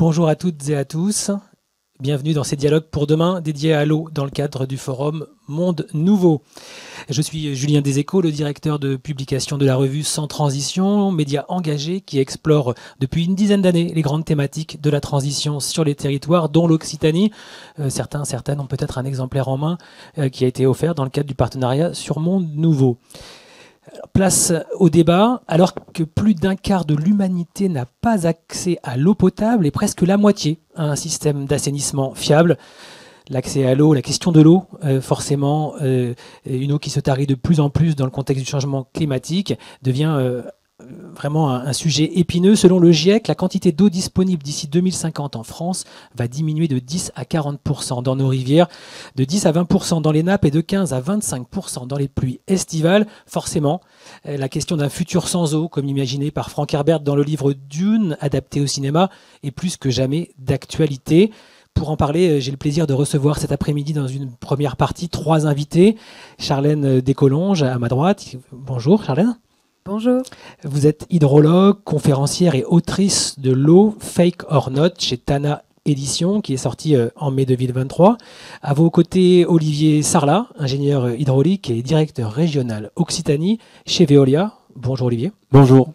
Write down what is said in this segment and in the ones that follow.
Bonjour à toutes et à tous. Bienvenue dans ces dialogues pour demain dédiés à l'eau dans le cadre du forum Monde Nouveau. Je suis Julien Deséco, le directeur de publication de la revue Sans Transition, média engagé qui explore depuis une dizaine d'années les grandes thématiques de la transition sur les territoires, dont l'Occitanie. Certaines ont peut-être un exemplaire en main qui a été offert dans le cadre du partenariat sur Monde Nouveau. Place au débat. Alors que plus d'un quart de l'humanité n'a pas accès à l'eau potable et presque la moitié à un système d'assainissement fiable, l'accès à l'eau, la question de l'eau, forcément, une eau qui se tarit de plus en plus dans le contexte du changement climatique, devient vraiment un sujet épineux. Selon le GIEC, la quantité d'eau disponible d'ici 2050 en France va diminuer de 10 à 40% dans nos rivières, de 10 à 20% dans les nappes et de 15 à 25% dans les pluies estivales. Forcément, la question d'un futur sans eau, comme imaginé par Frank Herbert dans le livre Dune, adapté au cinéma, est plus que jamais d'actualité. Pour en parler, j'ai le plaisir de recevoir cet après-midi dans une première partie 3 invités. Charlène Descolonges à ma droite. Bonjour Charlène. Bonjour. Vous êtes hydrologue, conférencière et autrice de l'eau Fake or Not chez Tana Édition, qui est sortie en mai 2023. À vos côtés, Olivier Sarlat, ingénieur hydraulique et directeur régional Occitanie chez Veolia. Bonjour Olivier. Bonjour.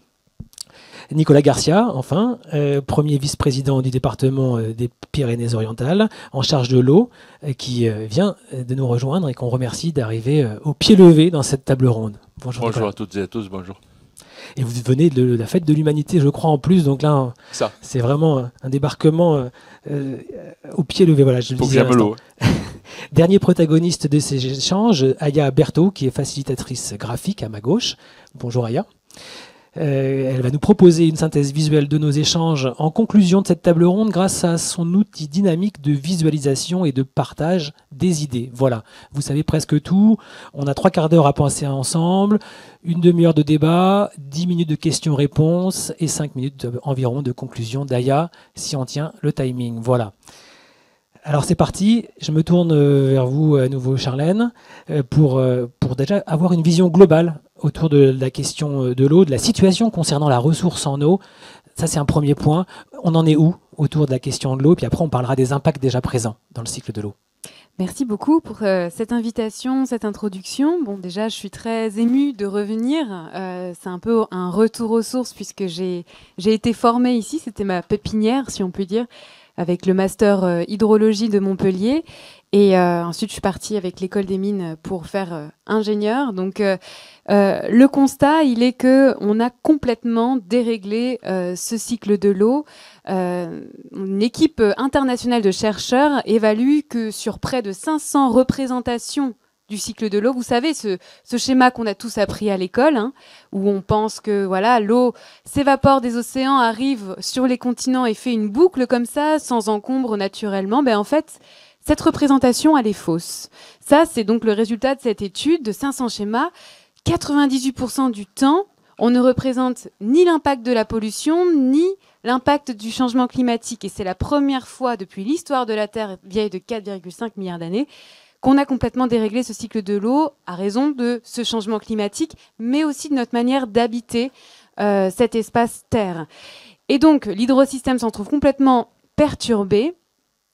Nicolas Garcia, enfin, premier vice-président du département des Pyrénées-Orientales, en charge de l'eau, qui vient de nous rejoindre et qu'on remercie d'arriver au pied levé dans cette table ronde. Bonjour à toutes et à tous, bonjour. Et vous venez de la fête de l'humanité, je crois, en plus. Donc là, c'est vraiment un débarquement au pied levé. Voilà, je le disais à l'instant. Dernier protagoniste de ces échanges, Aya Berthaud, qui est facilitatrice graphique à ma gauche. Bonjour Aya. Elle va nous proposer une synthèse visuelle de nos échanges en conclusion de cette table ronde grâce à son outil dynamique de visualisation et de partage des idées. Voilà, vous savez presque tout. On a 3 quarts d'heure à penser ensemble, une demi-heure de débat, 10 minutes de questions-réponses et 5 minutes environ de conclusion d'Aya, si on tient le timing. Voilà. Alors c'est parti, je me tourne vers vous à nouveau Charlène pour déjà avoir une vision globale autour de la question de l'eau, de la situation concernant la ressource en eau. Ça c'est un premier point. On en est où autour de la question de l'eau? Puis après on parlera des impacts déjà présents dans le cycle de l'eau. Merci beaucoup pour cette invitation, cette introduction. Bon, déjà, je suis très émue de revenir. C'est un peu un retour aux sources puisque j'ai été formée ici. C'était ma pépinière, si on peut dire, avec le master hydrologie de Montpellier. Et ensuite, je suis partie avec l'école des mines pour faire ingénieur. Donc, le constat, il est qu'on a complètement déréglé ce cycle de l'eau. Une équipe internationale de chercheurs évalue que sur près de 500 représentations du cycle de l'eau, vous savez, ce schéma qu'on a tous appris à l'école, hein, où on pense que voilà, l'eau s'évapore des océans, arrive sur les continents et fait une boucle comme ça, sans encombre naturellement. Ben en fait, cette représentation, elle est fausse. Ça, c'est donc le résultat de cette étude de 500 schémas. 98% du temps, on ne représente ni l'impact de la pollution, ni l'impact du changement climatique. Et c'est la première fois depuis l'histoire de la Terre, vieille de 4,5 milliards d'années, qu'on a complètement déréglé ce cycle de l'eau à raison de ce changement climatique, mais aussi de notre manière d'habiter cet espace Terre. Et donc, l'hydrosystème s'en trouve complètement perturbé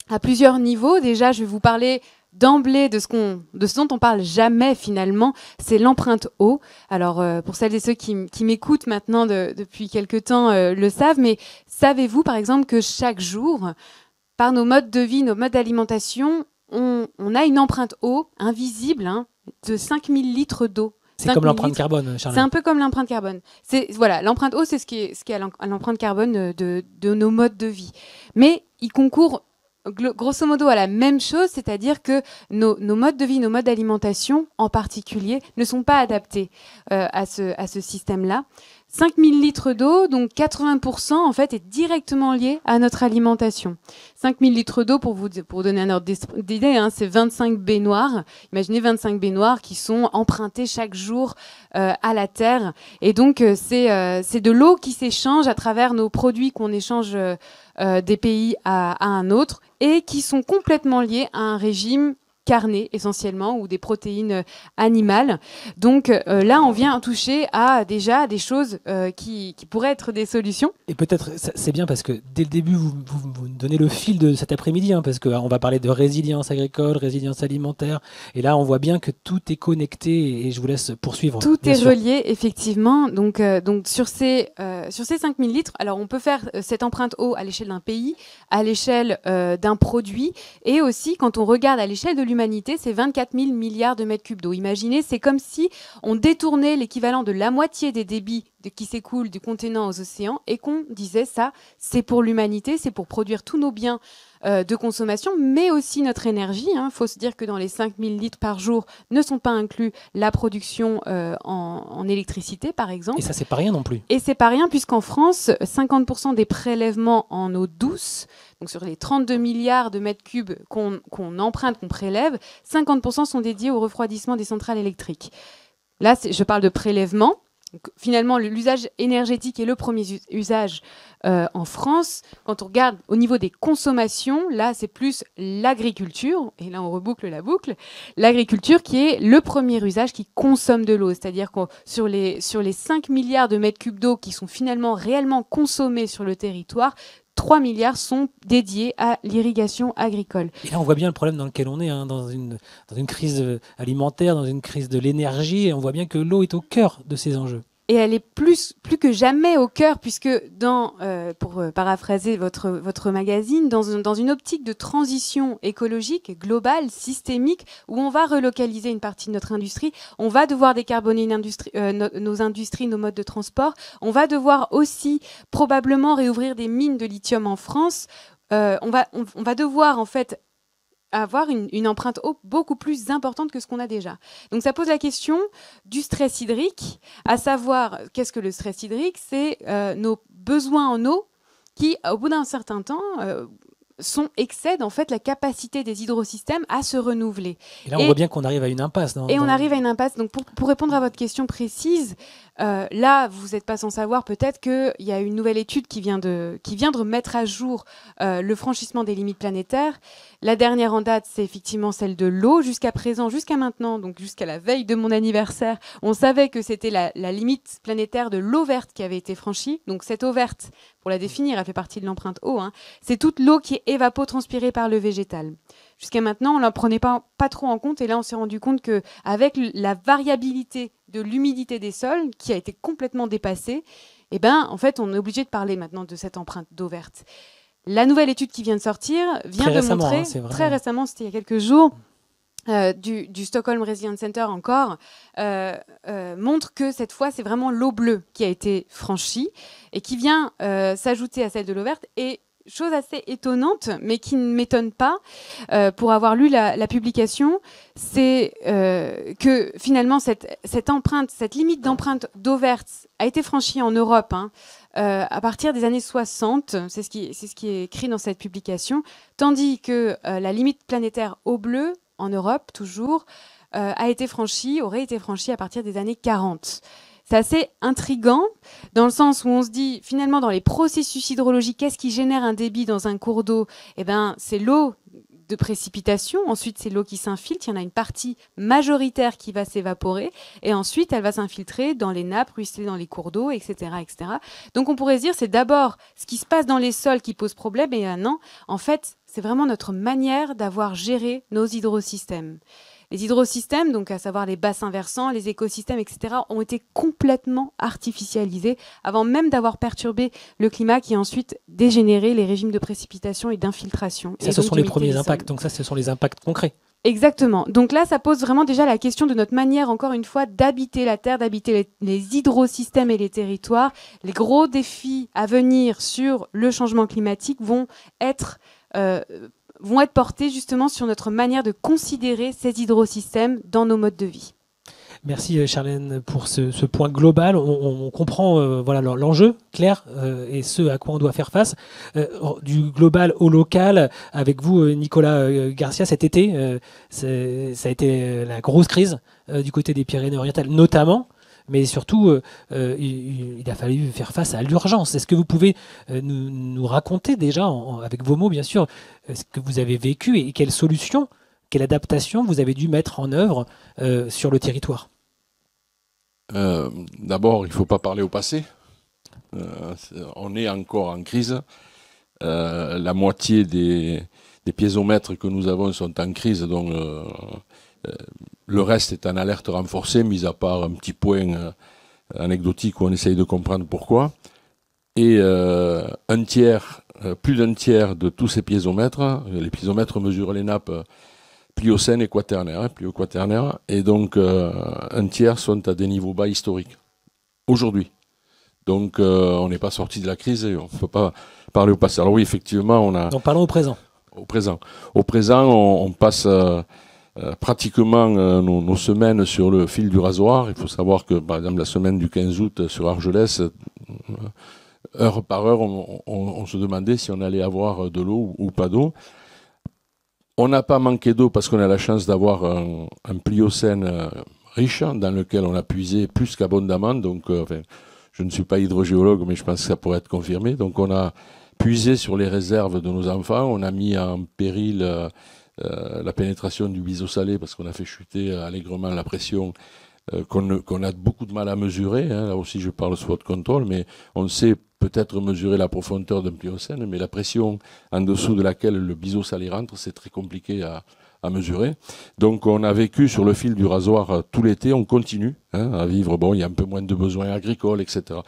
à plusieurs niveaux. Déjà, je vais vous parler d'emblée de ce dont on parle jamais finalement, c'est l'empreinte eau. Alors, pour celles et ceux qui m'écoutent maintenant depuis quelque temps le savent, mais savez-vous par exemple que chaque jour, par nos modes de vie, nos modes d'alimentation, on a une empreinte eau invisible de 5000 litres d'eau. C'est comme l'empreinte carbone, Charles. C'est un peu comme l'empreinte carbone. Voilà, l'empreinte eau, c'est ce qui est à l'empreinte carbone de nos modes de vie. Mais il concourt grosso modo à la même chose, c'est-à-dire que nos modes de vie, nos modes d'alimentation en particulier, ne sont pas adaptés à ce système-là. 5000 litres d'eau, donc 80% en fait est directement lié à notre alimentation. 5000 litres d'eau, pour vous donner un ordre d'idée, c'est 25 baignoires. Imaginez 25 baignoires qui sont empruntées chaque jour à la terre. Et donc c'est de l'eau qui s'échange à travers nos produits qu'on échange des pays à un autre et qui sont complètement liés à un régime carnées essentiellement ou des protéines animales. Donc là, on vient toucher à déjà des choses qui pourraient être des solutions. Et peut-être, c'est bien parce que dès le début, vous donnez le fil de cet après-midi, parce qu'on va parler de résilience agricole, résilience alimentaire. Et là, on voit bien que tout est connecté et je vous laisse poursuivre. Tout est relié, effectivement. Donc sur ces 5000 litres, alors on peut faire cette empreinte eau à l'échelle d'un pays, à l'échelle d'un produit, et aussi quand on regarde à l'échelle de l'humanité, c'est 24 000 milliards de mètres cubes d'eau. Imaginez, c'est comme si on détournait l'équivalent de la moitié des débits qui s'écoulent du continent aux océans et qu'on disait ça, c'est pour l'humanité, c'est pour produire tous nos biens de consommation, mais aussi notre énergie. Il faut se dire que dans les 5000 litres par jour ne sont pas inclus la production en électricité, par exemple. Et ça, c'est pas rien non plus. Et c'est pas rien, puisqu'en France, 50% des prélèvements en eau douce, donc sur les 32 milliards de mètres cubes qu'on emprunte, qu'on prélève, 50% sont dédiés au refroidissement des centrales électriques. Là, je parle de prélèvement. Donc, finalement, l'usage énergétique est le premier usage en France. Quand on regarde au niveau des consommations, là, c'est plus l'agriculture. Et là, on reboucle la boucle. L'agriculture qui est le premier usage qui consomme de l'eau. C'est-à-dire que sur les 5 milliards de mètres cubes d'eau qui sont finalement réellement consommés sur le territoire, 3 milliards sont dédiés à l'irrigation agricole. Et là, on voit bien le problème dans lequel on est, dans une crise alimentaire, dans une crise de l'énergie. Et on voit bien que l'eau est au cœur de ces enjeux. Et elle est plus que jamais au cœur, puisque pour paraphraser votre magazine, dans une optique de transition écologique, globale, systémique, où on va relocaliser une partie de notre industrie, on va devoir décarboner nos industries, nos modes de transport, on va devoir aussi probablement réouvrir des mines de lithium en France, on va devoir en fait avoir une empreinte eau beaucoup plus importante que ce qu'on a déjà. Donc ça pose la question du stress hydrique, à savoir, qu'est-ce que le stress hydrique? C'est nos besoins en eau qui, au bout d'un certain temps, excèdent en fait la capacité des hydrosystèmes à se renouveler. Et là, on voit bien qu'on arrive à une impasse. On arrive à une impasse. Donc pour répondre à votre question précise, là, vous n'êtes pas sans savoir peut-être qu'il y a une nouvelle étude qui vient de mettre à jour le franchissement des limites planétaires. La dernière en date, c'est effectivement celle de l'eau. Jusqu'à présent, jusqu'à maintenant, donc jusqu'à la veille de mon anniversaire, on savait que c'était la limite planétaire de l'eau verte qui avait été franchie. Donc cette eau verte, pour la définir, elle fait partie de l'empreinte eau. C'est toute l'eau qui est évapotranspirée par le végétal. Jusqu'à maintenant, on ne la prenait pas trop en compte. Et là, on s'est rendu compte qu'avec la variabilité de l'humidité des sols, qui a été complètement dépassée, en fait, on est obligé de parler maintenant de cette empreinte d'eau verte. La nouvelle étude qui vient de sortir vient de montrer, très récemment, c'était il y a quelques jours, du Stockholm Resilience Center encore, montre que cette fois, c'est vraiment l'eau bleue qui a été franchie et qui vient s'ajouter à celle de l'eau verte. Et chose assez étonnante, mais qui ne m'étonne pas, pour avoir lu la publication, c'est que finalement cette limite d'empreinte d'eau verte a été franchie en Europe à partir des années 60, c'est ce qui est écrit dans cette publication, tandis que la limite planétaire eau bleue, en Europe toujours, aurait été franchie à partir des années 40. C'est assez intriguant dans le sens où on se dit, finalement, dans les processus hydrologiques, qu'est-ce qui génère un débit dans un cours d'eau? C'est l'eau de précipitation. Ensuite, c'est l'eau qui s'infiltre. Il y en a une partie majoritaire qui va s'évaporer. Et ensuite, elle va s'infiltrer dans les nappes, ruisseler dans les cours d'eau, etc., etc. Donc, on pourrait se dire, c'est d'abord ce qui se passe dans les sols qui pose problème. Et non, en fait, c'est vraiment notre manière d'avoir géré nos hydrosystèmes. Les hydrosystèmes, donc à savoir les bassins versants, les écosystèmes, etc., ont été complètement artificialisés avant même d'avoir perturbé le climat qui a ensuite dégénéré les régimes de précipitation et d'infiltration. Ça, ce sont les premiers impacts. Donc ça, ce sont les impacts concrets. Exactement. Donc là, ça pose vraiment déjà la question de notre manière, encore une fois, d'habiter la Terre, d'habiter les hydrosystèmes et les territoires. Les gros défis à venir sur le changement climatique vont être portés justement sur notre manière de considérer ces hydrosystèmes dans nos modes de vie. Merci Charlène pour ce point global. On comprend l'enjeu clair et ce à quoi on doit faire face. Du global au local, avec vous Nicolas Garcia, cet été, ça a été la grosse crise du côté des Pyrénées-Orientales notamment. Mais surtout, il a fallu faire face à l'urgence. Est-ce que vous pouvez nous raconter déjà, avec vos mots bien sûr, ce que vous avez vécu et quelles solutions quelle adaptation vous avez dû mettre en œuvre sur le territoire? D'abord, il ne faut pas parler au passé. On est encore en crise. La moitié des piézomètres que nous avons sont en crise, donc le reste est en alerte renforcée, mis à part un petit point anecdotique où on essaye de comprendre pourquoi. Et plus d'un tiers de tous ces piézomètres, les piézomètres mesurent les nappes pliocènes et quaternaires, plio-quaternaires, et donc un tiers sont à des niveaux bas historiques, aujourd'hui. Donc on n'est pas sorti de la crise et on ne peut pas parler au passé. Alors oui, effectivement, on a... Donc parlons au présent. Au présent, on passe pratiquement nos semaines sur le fil du rasoir. Il faut savoir que, par exemple, la semaine du 15 août sur Argelès, heure par heure, on se demandait si on allait avoir de l'eau ou pas d'eau. On n'a pas manqué d'eau parce qu'on a la chance d'avoir un pliocène riche dans lequel on a puisé plus qu'abondamment. Donc, je ne suis pas hydrogéologue, mais je pense que ça pourrait être confirmé. Donc, on a puisé sur les réserves de nos enfants. On a mis en péril la pénétration du biseau salé parce qu'on a fait chuter allègrement la pression qu'on a beaucoup de mal à mesurer. Là aussi, je parle sous votre contrôle, mais on sait peut-être mesurer la profondeur d'un pliocène, mais la pression en dessous de laquelle le biseau salé rentre, c'est très compliqué à mesurer. Donc on a vécu sur le fil du rasoir tout l'été, on continue à vivre. Bon, il y a un peu moins de besoins agricoles, etc.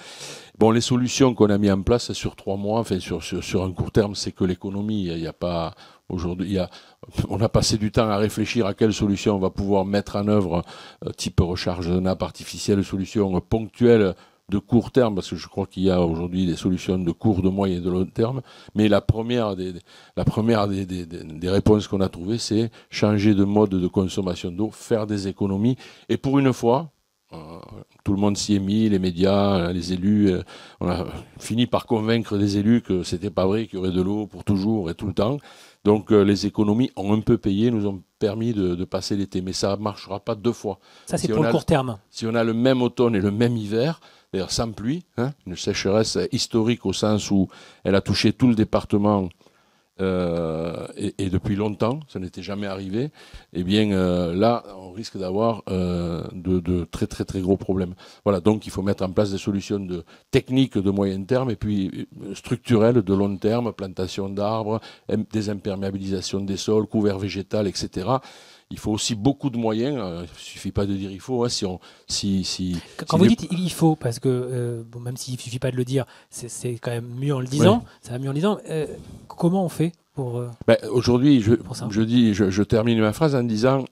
Bon, les solutions qu'on a mis en place sur 3 mois, enfin sur un court terme, c'est que l'économie, il n'y a pas... Aujourd'hui, on a passé du temps à réfléchir à quelles solutions on va pouvoir mettre en œuvre, type recharge de nappes artificielles, solutions ponctuelles de court terme, parce que je crois qu'il y a aujourd'hui des solutions de court, de moyen et de long terme. Mais la première des réponses qu'on a trouvées, c'est changer de mode de consommation d'eau, faire des économies. Et pour une fois, tout le monde s'y est mis, les médias, les élus, on a fini par convaincre les élus que c'était pas vrai, qu'il y aurait de l'eau pour toujours et tout le temps. Donc les économies ont un peu payé, nous ont permis de passer l'été. Mais ça ne marchera pas 2 fois. Ça, c'est pour le court terme. Si on a le même automne et le même hiver, d'ailleurs sans pluie, une sécheresse historique au sens où elle a touché tout le département et depuis longtemps, ça n'était jamais arrivé, eh bien là, on risque d'avoir de très très très gros problèmes. Voilà, donc il faut mettre en place des solutions techniques de moyen terme et puis structurelles de long terme, plantation d'arbres, désimperméabilisation des sols, couvert végétal, etc. Il faut aussi beaucoup de moyens. Il ne suffit pas de dire il faut. Quand vous dites il faut, parce que même s'il ne suffit pas de le dire, c'est quand même mieux en le disant. Oui. Ça va mieux en le disant. Comment on fait pour aujourd'hui, je termine ma phrase en disant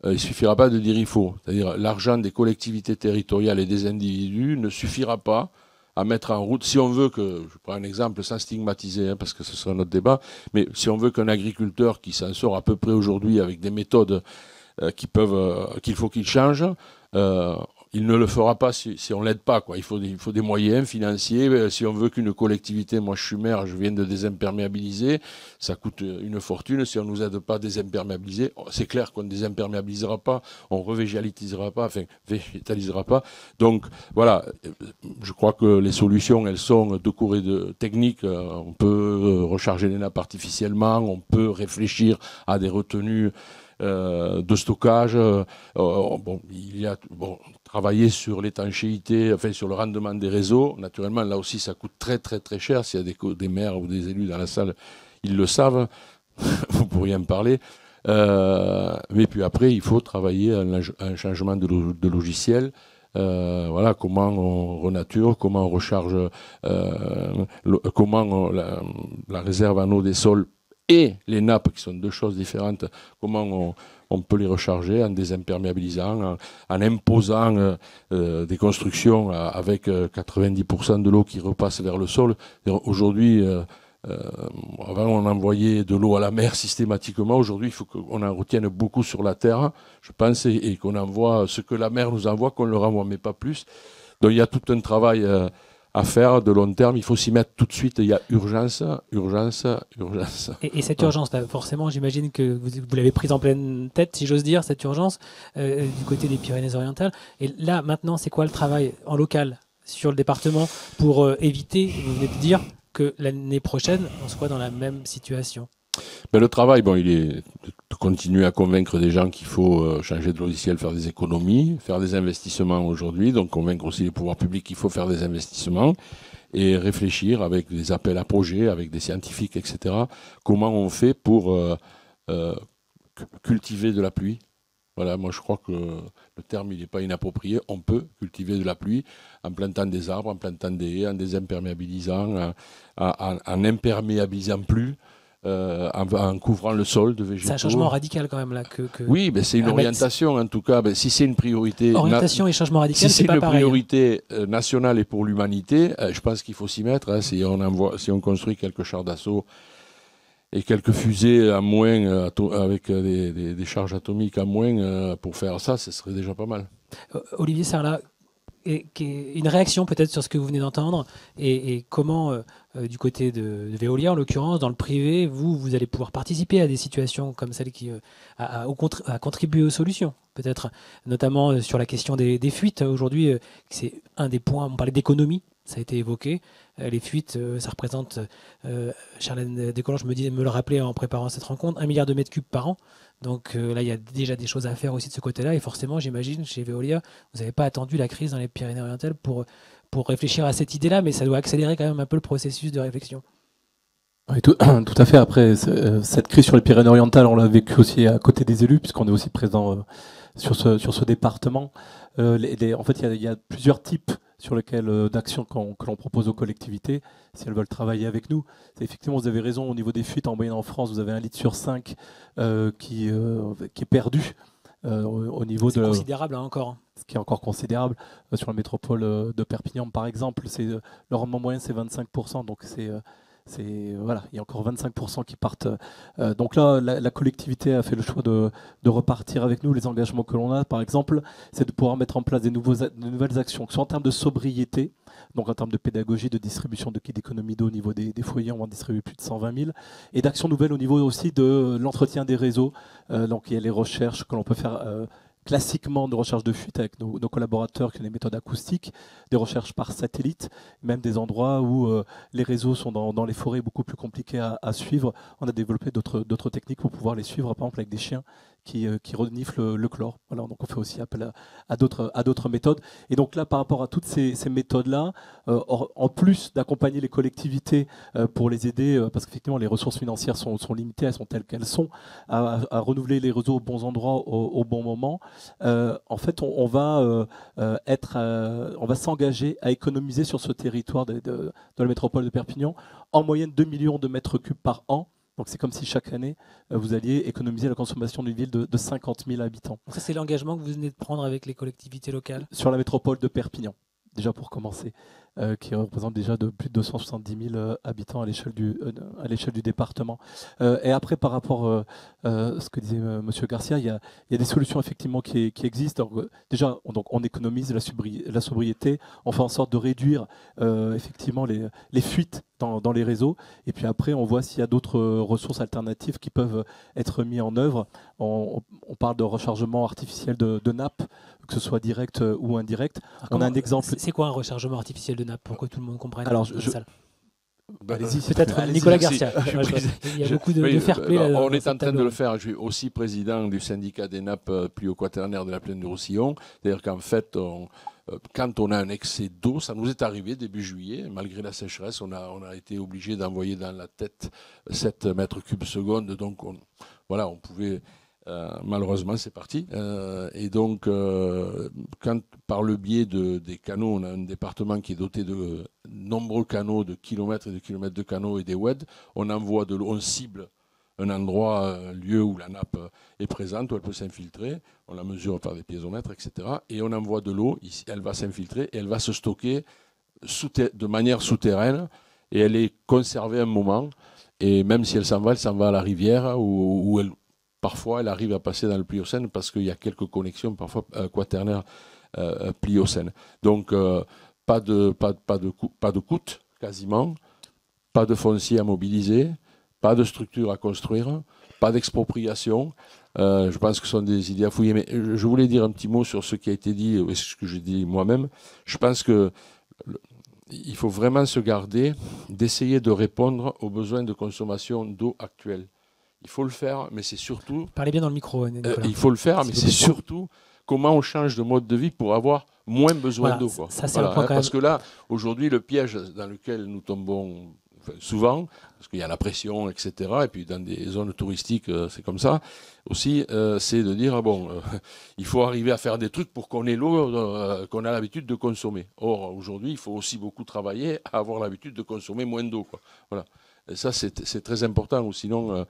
il ne suffira pas de dire il faut. C'est-à-dire l'argent des collectivités territoriales et des individus ne suffira pas à mettre en route, si on veut que, je prends un exemple sans stigmatiser, parce que ce sera notre débat, mais si on veut qu'un agriculteur qui s'en sort à peu près aujourd'hui avec des méthodes qu'il faut qu'il change, il ne le fera pas si on ne l'aide pas, quoi. Il faut des moyens financiers. Si on veut qu'une collectivité, moi je suis maire, je viens de désimperméabiliser, ça coûte une fortune. Si on ne nous aide pas à désimperméabiliser, c'est clair qu'on ne désimperméabilisera pas, on ne revégétalisera pas, enfin végétalisera pas. Donc voilà, je crois que les solutions, elles sont de cours et de technique. On peut recharger les nappes artificiellement, on peut réfléchir à des retenues de stockage. Travailler sur l'étanchéité, enfin sur le rendement des réseaux. Naturellement, là aussi, ça coûte très très très cher. S'il y a des maires ou des élus dans la salle, ils le savent. Vous pourriez en parler. Mais puis après, il faut travailler à un changement de logiciel. Voilà, comment on renature, comment on recharge, la réserve en eau des sols et les nappes, qui sont 2 choses différentes, comment on peut les recharger en désimperméabilisant, en imposant des constructions avec 90% de l'eau qui repasse vers le sol. Aujourd'hui, avant on envoyait de l'eau à la mer systématiquement. Aujourd'hui, il faut qu'on en retienne beaucoup sur la terre, je pense, et qu'on envoie ce que la mer nous envoie, qu'on le renvoie, mais pas plus. Donc il y a tout un travail à faire de long terme, il faut s'y mettre tout de suite. Il y a urgence. Et cette urgence, là, forcément, j'imagine que vous l'avez prise en pleine tête, si j'ose dire, cette urgence, du côté des Pyrénées-Orientales. Et là, maintenant, c'est quoi le travail en local sur le département pour éviter, vous venez de dire, que l'année prochaine, on soit dans la même situation? Le travail, il est de continuer à convaincre des gens qu'il faut changer de logiciel, faire des économies, faire des investissements aujourd'hui, donc convaincre aussi les pouvoirs publics qu'il faut faire des investissements et réfléchir avec des appels à projets, avec des scientifiques, etc. Comment on fait pour cultiver de la pluie. Voilà, moi je crois que le terme il n'est pas inapproprié. On peut cultiver de la pluie en plantant des arbres, en plantant des haies, en désimperméabilisant, en imperméabilisant plus. En couvrant le sol de végétaux. C'est un changement radical quand même là. Oui, c'est une orientation en tout cas. Si c'est une priorité... Orientation et changement radical, si c'est pas une pareil. priorité nationale et pour l'humanité, je pense qu'il faut s'y mettre. Si on construit quelques chars d'assaut et quelques fusées à moins, avec des charges atomiques à moins, pour faire ça, ce serait déjà pas mal. Olivier Sarlat, une réaction peut-être sur ce que vous venez d'entendre et comment, du côté de Veolia en l'occurrence, dans le privé, vous allez pouvoir participer à des situations comme celle qui a contribué aux solutions, peut-être, notamment sur la question des fuites. Aujourd'hui, c'est un des points, on parlait d'économie, ça a été évoqué. Les fuites, ça représente, Charlène Descollanges me le rappelait en préparant cette rencontre, 1 milliard de mètres cubes par an. Donc là, il y a déjà des choses à faire aussi de ce côté-là. Et forcément, j'imagine, chez Veolia, vous n'avez pas attendu la crise dans les Pyrénées-Orientales pour réfléchir à cette idée-là, mais ça doit accélérer quand même un peu le processus de réflexion. Oui, tout à fait. Après, cette crise sur les Pyrénées-Orientales, on l'a vécu aussi à côté des élus, puisqu'on est aussi présent sur ce département. En fait, il y a plusieurs types sur lesquels d'actions que l'on propose aux collectivités, si elles veulent travailler avec nous. Effectivement, vous avez raison, au niveau des fuites, en moyenne en France, vous avez 1 litre sur 5 qui est perdu au niveau de... C'est considérable encore. Ce qui est encore considérable. Sur la métropole de Perpignan, par exemple, le rendement moyen, c'est 25%, donc voilà, il y a encore 25% qui partent. Donc là, la collectivité a fait le choix de repartir avec nous. Les engagements que l'on a, par exemple, c'est de pouvoir mettre en place de nouvelles actions, que ce soit en termes de sobriété, donc en termes de pédagogie, de distribution de kits d'économie d'eau au niveau des foyers, on va en distribuer plus de 120 000, et d'actions nouvelles au niveau aussi de l'entretien des réseaux. Donc il y a les recherches que l'on peut faire classiquement de recherche de fuite avec nos collaborateurs qui ont des méthodes acoustiques, des recherches par satellite, même des endroits où les réseaux sont dans les forêts beaucoup plus compliqués à suivre. On a développé d'autres techniques pour pouvoir les suivre, par exemple avec des chiens qui reniflent le chlore. Voilà, donc on fait aussi appel à d'autres méthodes. Et donc là, par rapport à toutes ces méthodes-là, en plus d'accompagner les collectivités pour les aider, parce qu'effectivement les ressources financières sont limitées, elles sont telles qu'elles sont, à renouveler les réseaux aux bons endroits, au bon moment, en fait on va s'engager à économiser sur ce territoire de la métropole de Perpignan en moyenne 2 millions de mètres cubes par an. Donc c'est comme si chaque année, vous alliez économiser la consommation d'une ville de 50 000 habitants. Donc ça, c'est l'engagement que vous venez de prendre avec les collectivités locales ? Sur la métropole de Perpignan, déjà pour commencer, qui représente déjà de plus de 270 000 habitants à l'échelle du département. Et après, par rapport à ce que disait M. Garcia, il y a des solutions effectivement qui existent. Alors, déjà, on économise la sobriété, on fait en sorte de réduire effectivement les fuites dans les réseaux. Et puis après, on voit s'il y a d'autres ressources alternatives qui peuvent être mises en œuvre. On parle de rechargement artificiel de nappes, que ce soit direct ou indirect. On a un exemple. C'est quoi un rechargement artificiel de nappe pour que tout le monde comprenne? Alors, allez-y, peut-être Nicolas Garcia. Il y a beaucoup de fair play là. On est en train de le faire. Je suis aussi président du syndicat des nappes pluvio-quaternaires de la plaine du Roussillon. C'est-à-dire qu'en fait, quand on a un excès d'eau, ça nous est arrivé début juillet, malgré la sécheresse, on a été obligé d'envoyer dans la tête 7 mètres cubes secondes. Donc, on pouvait... malheureusement, c'est parti. Et donc, quand par le biais des canaux, on a un département qui est doté de nombreux canaux, de kilomètres et de kilomètres de canaux et des WED, on envoie de l'eau, on cible un endroit, un lieu où la nappe est présente, où elle peut s'infiltrer, on la mesure par des piézomètres, etc. Et on envoie de l'eau, ici, elle va s'infiltrer et elle va se stocker de manière souterraine et elle est conservée un moment. Et même si elle s'en va à la rivière où elle... Parfois, elle arrive à passer dans le Pliocène parce qu'il y a quelques connexions, parfois quaternaires Pliocène. Donc, pas de coût, quasiment, pas de foncier à mobiliser, pas de structure à construire, pas d'expropriation. Je pense que ce sont des idées à fouiller. Mais je voulais dire un petit mot sur ce qui a été dit, et ce que j'ai dit moi-même. Je pense qu'il faut vraiment se garder d'essayer de répondre aux besoins de consommation d'eau actuels. il faut le faire, mais c'est surtout... Parlez bien dans le micro, Nicolas. Il faut le faire, mais c'est surtout comment on change de mode de vie pour avoir moins besoin d'eau. Ça, c'est un point quand parce que là, aujourd'hui, le piège dans lequel nous tombons souvent, parce qu'il y a la pression, etc., et puis dans des zones touristiques, c'est comme ça, aussi, c'est de dire, il faut arriver à faire des trucs pour qu'on ait l'eau qu'on a l'habitude de consommer. Or, aujourd'hui, il faut aussi beaucoup travailler à avoir l'habitude de consommer moins d'eau. Voilà. Et ça, c'est très important, ou sinon,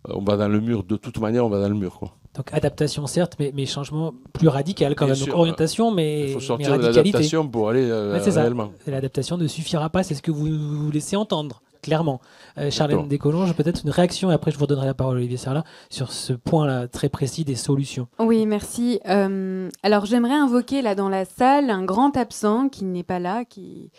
on va dans le mur. De toute manière, on va dans le mur. Donc, adaptation, certes, mais changement plus radical quand même. Donc, orientation, mais il faut sortir radicalité. de l'adaptation pour aller réellement. L'adaptation ne suffira pas, c'est ce que vous laissez entendre, clairement. Charlène Descolonges, peut-être une réaction, et après je vous redonnerai la parole à Olivier Sarlat, sur ce point-là très précis des solutions. Oui, merci. Alors, j'aimerais invoquer là dans la salle un grand absent qui n'est pas là, qui...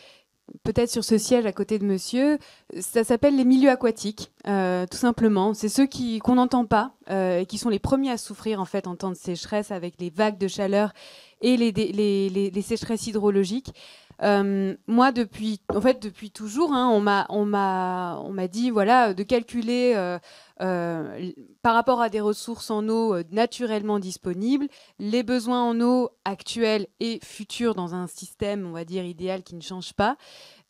peut-être sur ce siège à côté de monsieur, ça s'appelle les milieux aquatiques, tout simplement. C'est ceux qu'on n'entend pas et qui sont les premiers à souffrir en fait en temps de sécheresse avec les vagues de chaleur et les sécheresses hydrologiques. Moi, depuis toujours, on m'a dit voilà, de calculer par rapport à des ressources en eau naturellement disponibles, les besoins en eau actuels et futurs dans un système, on va dire, idéal qui ne change pas.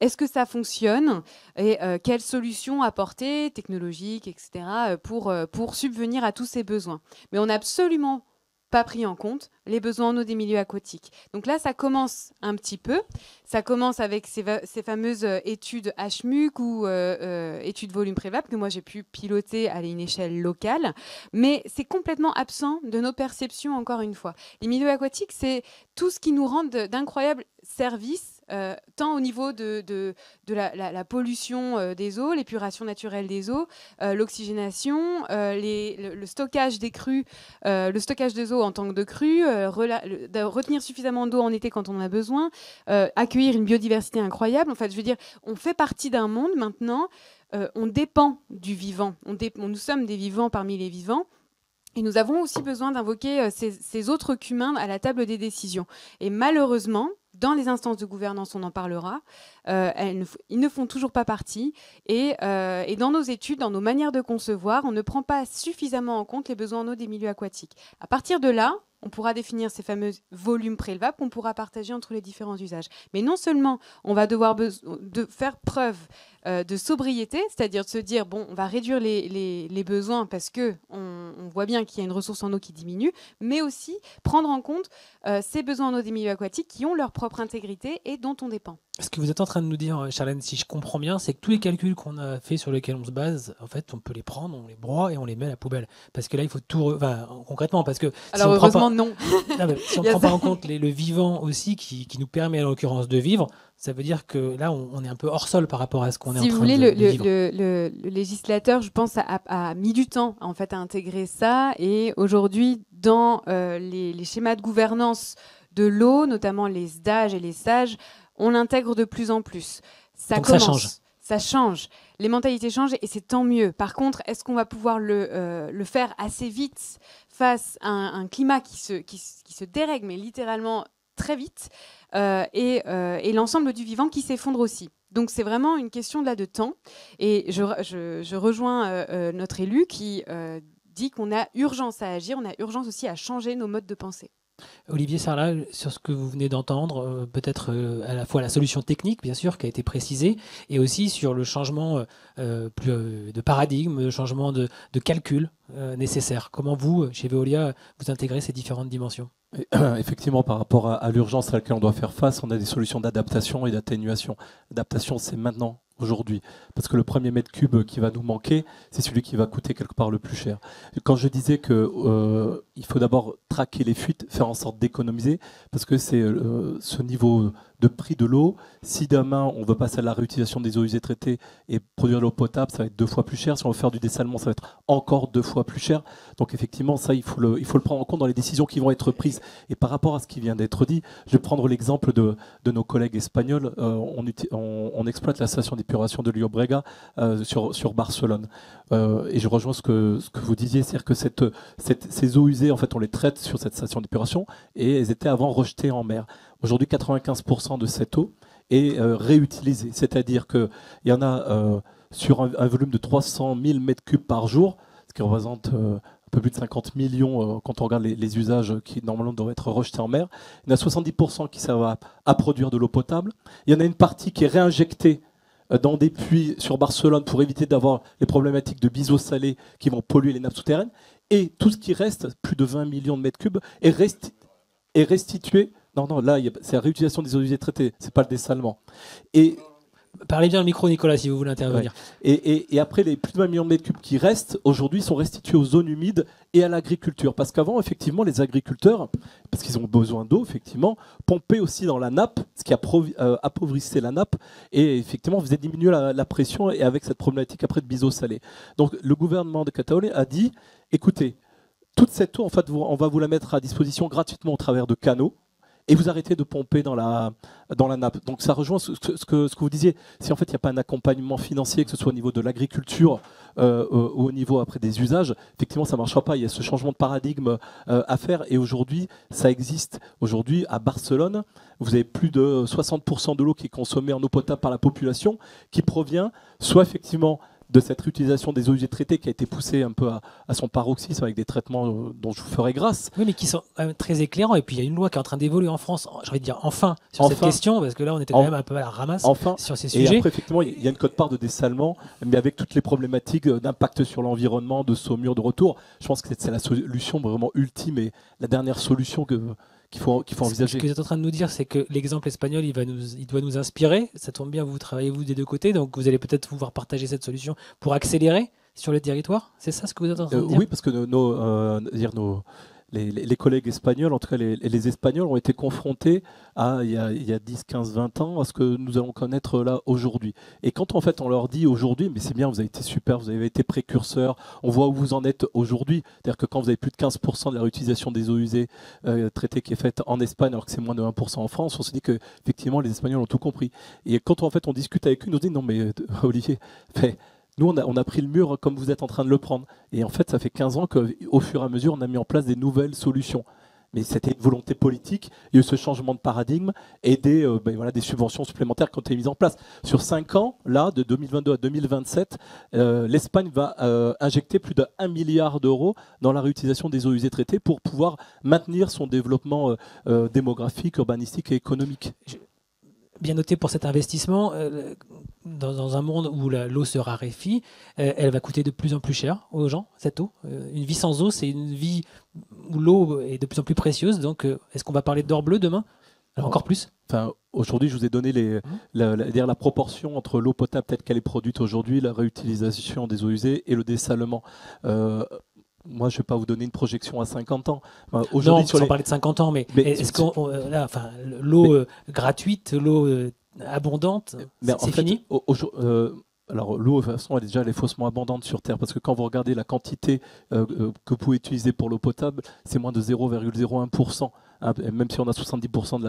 Est-ce que ça fonctionne et quelles solutions apporter, technologiques, etc., pour subvenir à tous ces besoins? Mais on n'a absolument pas pris en compte les besoins en eau des milieux aquatiques. Donc là, ça commence un petit peu. Ça commence avec ces fameuses études HMUC ou études volume prévable que moi j'ai pu piloter à une échelle locale. Mais c'est complètement absent de nos perceptions, encore une fois. Les milieux aquatiques, c'est tout ce qui nous rend d'incroyables services, tant au niveau de la pollution des eaux, l'épuration naturelle des eaux, l'oxygénation, le stockage des crues, le stockage des eaux en tant que de crues, retenir suffisamment d'eau en été quand on en a besoin, accueillir une biodiversité incroyable. En fait, je veux dire, on fait partie d'un monde maintenant, on dépend du vivant, nous sommes des vivants parmi les vivants. Et nous avons aussi besoin d'invoquer ces autres qu'humains à la table des décisions. Et malheureusement, dans les instances de gouvernance, on en parlera, ils ne font toujours pas partie. Et dans nos études, dans nos manières de concevoir, on ne prend pas suffisamment en compte les besoins en eau des milieux aquatiques. À partir de là, on pourra définir ces fameux volumes prélevables qu'on pourra partager entre les différents usages. Mais non seulement on va devoir faire preuve de sobriété, c'est-à-dire de se dire, bon, on va réduire les besoins parce qu'on voit bien qu'il y a une ressource en eau qui diminue, mais aussi prendre en compte ces besoins en eau des milieux aquatiques qui ont leur propre intégrité et dont on dépend. Ce que vous êtes en train de nous dire, Charlène, si je comprends bien, c'est que tous les calculs qu'on a fait sur lesquels on se base, en fait, on peut les prendre, on les broie et on les met à la poubelle. Parce que là, il faut tout... concrètement, parce que... Alors, si heureusement, non. Si on ne prend pas en compte le vivant aussi, qui nous permet, en l'occurrence, de vivre, ça veut dire que là, on est un peu hors sol par rapport à ce qu'on est en train de vivre. Si vous voulez, le législateur, je pense, a mis du temps en fait, à intégrer ça. Et aujourd'hui, dans les schémas de gouvernance de l'eau, notamment les SDAGE et les SAGE, on l'intègre de plus en plus. Donc ça change. Ça change. Les mentalités changent et c'est tant mieux. Par contre, est-ce qu'on va pouvoir le faire assez vite face à un climat qui se dérègle, mais littéralement très vite, et l'ensemble du vivant qui s'effondre aussi. Donc c'est vraiment une question là de temps. Et je rejoins notre élu qui dit qu'on a urgence à agir, on a urgence aussi à changer nos modes de pensée. Olivier Sarlat, sur ce que vous venez d'entendre, peut-être à la fois la solution technique, bien sûr, qui a été précisée, et aussi sur le changement de paradigme, le changement de calcul nécessaire. Comment vous, chez Veolia, vous intégrez ces différentes dimensions ? Effectivement, par rapport à l'urgence à laquelle on doit faire face, on a des solutions d'adaptation et d'atténuation. L'adaptation, c'est maintenant, aujourd'hui, parce que le premier mètre cube qui va nous manquer, c'est celui qui va coûter quelque part le plus cher. Quand je disais que il faut d'abord traquer les fuites, faire en sorte d'économiser, parce que c'est ce niveau de prix de l'eau. Si demain on veut passer à la réutilisation des eaux usées traitées et produire de l'eau potable, ça va être 2 fois plus cher. Si on veut faire du dessalement, ça va être encore 2 fois plus cher. Donc effectivement, ça, il faut le prendre en compte dans les décisions qui vont être prises. Et par rapport à ce qui vient d'être dit, je vais prendre l'exemple de nos collègues espagnols. On exploite la station d'épuration de Llobregat sur Barcelone. Et je rejoins ce que vous disiez, c'est-à-dire que ces eaux usées, en fait, on les traite sur cette station d'épuration et elles étaient avant rejetées en mer. Aujourd'hui, 95% de cette eau est réutilisée. C'est-à-dire qu'il y en a sur un volume de 300 000 m3 par jour, ce qui représente un peu plus de 50 millions quand on regarde les usages qui normalement doivent être rejetés en mer. Il y en a 70% qui servent à produire de l'eau potable. Il y en a une partie qui est réinjectée dans des puits sur Barcelone pour éviter d'avoir les problématiques de biseaux salés qui vont polluer les nappes souterraines. Et tout ce qui reste, plus de 20 millions de mètres cubes, est restitué. Non, là, c'est la réutilisation des eaux usées traitées, c'est pas le dessalement. Et parlez bien le micro, Nicolas, si vous voulez intervenir. Ouais. Et après, les plus de 20 millions de mètres cubes qui restent, aujourd'hui, sont restitués aux zones humides et à l'agriculture. Parce qu'avant, effectivement, les agriculteurs, parce qu'ils ont besoin d'eau, effectivement, pompaient aussi dans la nappe, ce qui appauvrissait la nappe, et effectivement, faisait diminuer la pression, et avec cette problématique après de biseaux salés. Donc, le gouvernement de Catalogne a dit, écoutez, toute cette eau, en fait, on va vous la mettre à disposition gratuitement au travers de canaux, et vous arrêtez de pomper dans la nappe. Donc ça rejoint ce que vous disiez. Si en fait il n'y a pas un accompagnement financier, que ce soit au niveau de l'agriculture ou au niveau après des usages, effectivement ça ne marchera pas. Il y a ce changement de paradigme à faire. Et aujourd'hui, ça existe. Aujourd'hui, à Barcelone, vous avez plus de 60% de l'eau qui est consommée en eau potable par la population, qui provient soit effectivement de cette réutilisation des eaux usées traitées qui a été poussée un peu à son paroxysme avec des traitements dont je vous ferai grâce. Oui, mais qui sont très éclairants. Et puis il y a une loi qui est en train d'évoluer en France, j'ai envie de dire enfin, sur cette question, parce que là on était quand même un peu à la ramasse sur ces sujets. Et après, effectivement, il y a une quote-part de dessalement, mais avec toutes les problématiques d'impact sur l'environnement, de saumure, de retour. Je pense que c'est la solution vraiment ultime et la dernière solution qu'il faut envisager. Ce que vous êtes en train de nous dire, c'est que l'exemple espagnol, il doit nous inspirer. Ça tombe bien, vous travaillez vous des deux côtés, donc vous allez peut-être pouvoir partager cette solution pour accélérer sur le territoire. C'est ça ce que vous êtes en train de dire? Oui, parce que les collègues espagnols, en tout cas les Espagnols, ont été confrontés il y a 10, 15, 20 ans à ce que nous allons connaître là aujourd'hui. Et quand en fait on leur dit aujourd'hui, mais c'est bien, vous avez été super, vous avez été précurseur, on voit où vous en êtes aujourd'hui, c'est-à-dire que quand vous avez plus de 15% de la réutilisation des eaux usées traitées qui est faite en Espagne, alors que c'est moins de 1% en France, on se dit que effectivement les Espagnols ont tout compris. Et quand en fait on discute avec eux, ils nous disent non mais Olivier, nous, on a pris le mur comme vous êtes en train de le prendre. Et en fait, ça fait 15 ans qu'au fur et à mesure, on a mis en place des nouvelles solutions. Mais c'était une volonté politique, il y a eu ce changement de paradigme et des subventions supplémentaires qui ont été mises en place. Sur 5 ans, là, de 2022 à 2027, l'Espagne va injecter plus de 1 milliard d'euros dans la réutilisation des eaux usées traitées pour pouvoir maintenir son développement démographique, urbanistique et économique. Bien noté pour cet investissement. Dans un monde où l'eau se raréfie, elle va coûter de plus en plus cher aux gens, cette eau. Une vie sans eau, c'est une vie où l'eau est de plus en plus précieuse. Donc, est-ce qu'on va parler d'or bleu demain? Encore plus? Aujourd'hui, je vous ai donné la proportion entre l'eau potable telle qu'elle est produite aujourd'hui, la réutilisation des eaux usées et le dessalement. Moi, je ne vais pas vous donner une projection à 50 ans. Non, sans parler de 50 ans, mais est-ce que l'eau gratuite, l'eau abondante, c'est fini? Alors l'eau, de toute façon, elle est faussement abondante sur Terre, parce que quand vous regardez la quantité que vous pouvez utiliser pour l'eau potable, c'est moins de 0,01%. Hein, même si on a 70%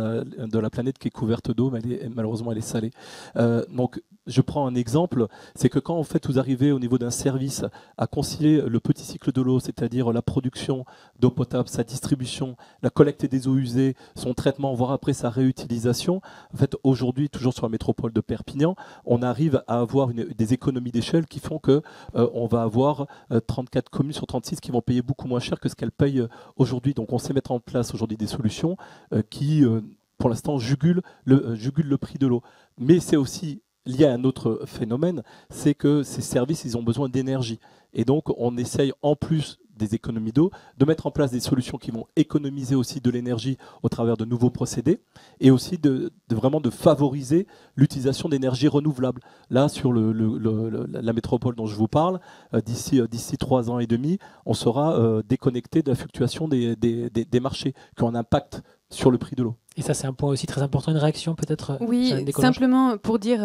de la planète qui est couverte d'eau, mais malheureusement elle est salée. Donc je prends un exemple, c'est que quand en fait vous arrivez au niveau d'un service à concilier le petit cycle de l'eau, c'est-à-dire la production d'eau potable, sa distribution, la collecte des eaux usées, son traitement, voire après sa réutilisation, en fait aujourd'hui, toujours sur la métropole de Perpignan, on arrive à avoir des économies d'échelle qui font que on va avoir 34 communes sur 36 qui vont payer beaucoup moins cher que ce qu'elles payent aujourd'hui. Donc on sait mettre en place aujourd'hui des solutions qui, pour l'instant, jugulent le prix de l'eau. Mais c'est aussi lié à un autre phénomène, c'est que ces services, ils ont besoin d'énergie. Et donc, on essaye, en plus des économies d'eau, de mettre en place des solutions qui vont économiser aussi de l'énergie au travers de nouveaux procédés et aussi vraiment de favoriser l'utilisation d'énergie renouvelable. Là, sur la métropole dont je vous parle, d'ici 3 ans et demi, on sera déconnecté de la fluctuation des marchés qui ont un impact sur le prix de l'eau. Et ça, c'est un point aussi très important, une réaction peut-être? Oui, simplement pour dire...